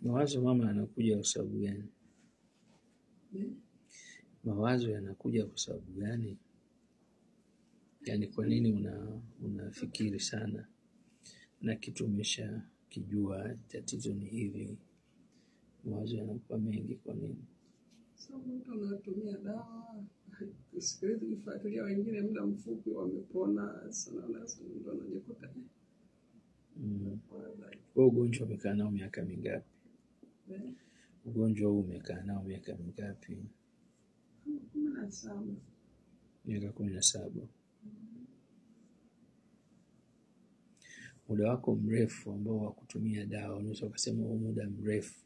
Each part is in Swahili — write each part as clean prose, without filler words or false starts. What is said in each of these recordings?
Mawazo mama yanakuja kwa sababu gani? Mawazo yanakuja kwa sababu gani? Yaani kwa nini unafikiri sana na kitu umesha kijua tatizo ni hili? Mawazo yanakuwa mengi kwa nini? Sababu mtu anatumia dawa, usiwezi kufuatilia wengine muda mfupi wamepona sana ndio unajikuta. Wewe ugonjwa umekaa nao miaka mingapi? Ugonjwa huu umekaa nao miaka mingapi? 17. Miaka 17. Muda wako mrefu ambao wa kutumia dawa, unaweza kusema huu muda mrefu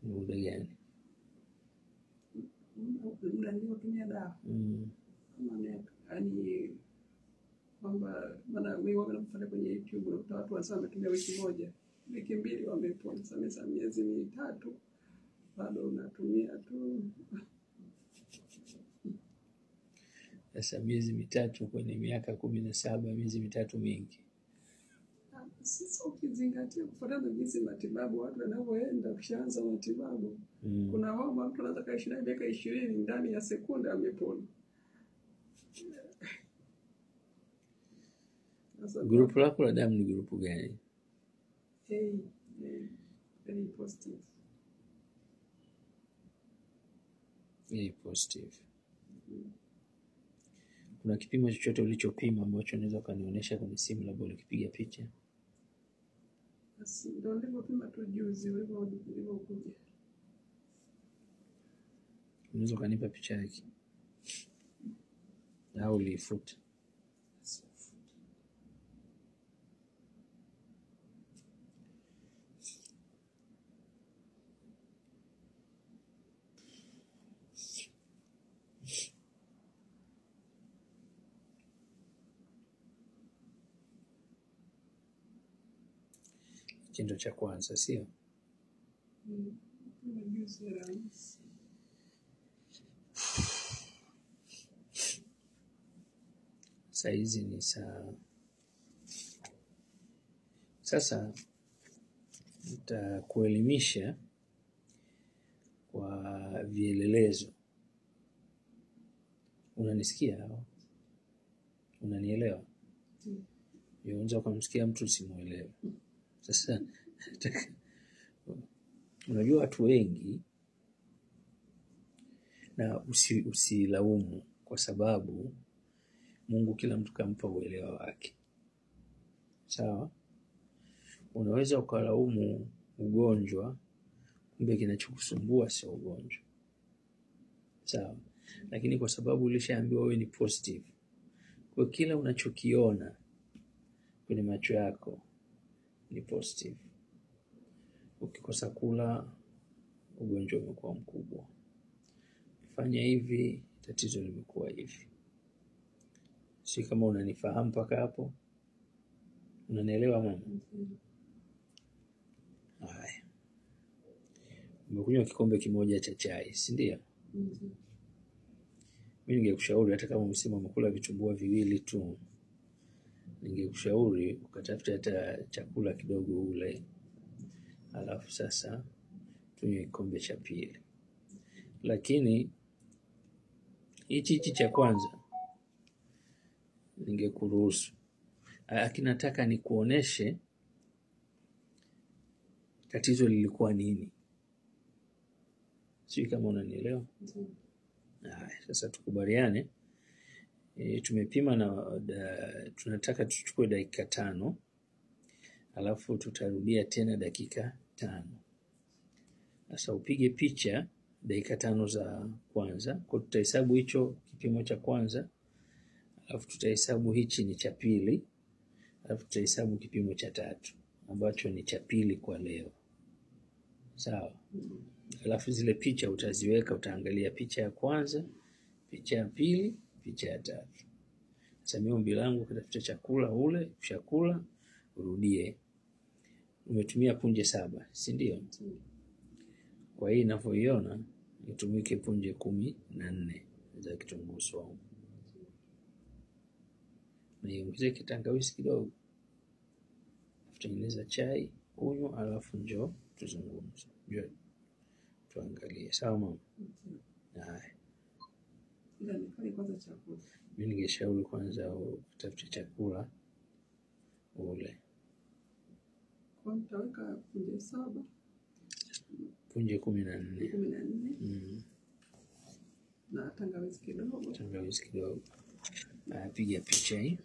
ni muda gani? Muda niliotumia dawa. Kama yani kwamba maana mimi wanafanya kwenye YouTube na watu wasema wametumia wiki moja, wiki mbili wamepona. Sasa miezi 3 bado unatumia tu. Sasa miezi 3 kwenye miaka 17, miezi 3 mingi. Sasa ukizingatia kufuatana jinsi matibabu watu wanavyoenda kushaanza matibabu. Kuna wao mtu anaweza kaishi na miaka 20 ndani ya sekunde amepona. Grupu lako la damu ni grupu gani? Very positive. Very positive. Kuna kipimo chochote ulichopima ambacho unaweza kunionyesha kwenye simu labda ulikipiga picha? Ndio nilipopima tu juzi ulivyokuja. Unaweza kunipa picha yake? Au ulifuta? Kitendo cha kwanza, sio? Saizi ni saa. Sasa nitakuelimisha kwa vielelezo. Unanisikia au? Unanielewa? Unaweza kumsikia mtu simuelewe. Sasa unajua watu wengi, na usilaumu kwa sababu Mungu kila mtu kampa uelewa wake. Sawa? Unaweza ukalaumu ugonjwa, kumbe kinachokusumbua sio ugonjwa. Sawa? Lakini kwa sababu ulishaambiwa wewe ni positive, kwa kila unachokiona kwenye macho yako ni positive. Ukikosa kula, ugonjwa umekuwa mkubwa. Fanya hivi, tatizo limekuwa hivi. Si kama unanifahamu mpaka hapo? Unanielewa mama? Haya. Umekunywa kikombe kimoja cha chai, si ndio? Mimi ningekushauri hata kama umesema umekula vitumbua 2 tu, ningekushauri ukatafuta hata chakula kidogo ule. Alafu sasa tunywe kikombe cha pili. Lakini hichi cha kwanza ningekuruhusu. Akinataka nikuoneshe tatizo lilikuwa nini. Sio kama unanielewa? Sasa tukubaliane. Tumepima na tunataka tuchukue dakika 5. Alafu tutarudia tena dakika 5. Sasa upige picha dakika 5 za kwanza. Kwa tutahesabu hicho kipimo cha kwanza. Alafu tutahesabu hichi ni cha pili. Alafu tutahesabu kipimo cha 3 ambacho ni cha pili kwa leo. Sawa? Alafu zile picha utaziweka, utaangalia picha ya kwanza, picha ya pili, picha ya 3. Sasa mimi ombi langu kutafuta chakula ule, chakula urudie. Umetumia punje 7, si ndio? Kwa hii ninavyoiona nitumike punje 14 za kitunguu saumu. Niongeze kitangawizi kidogo. Tengeneza chai, kunywa, alafu njoo tuzungumze. Njoo tuangalie. Sawa mama? Haya. Ila nikali kwanza chakula. Mimi ningeshauri kwanza utafute chakula ule. Kwa mtaweka punje 7. Punje 14. 14. Na tangawizi kidogo. Tangawizi kidogo. Piga picha hii.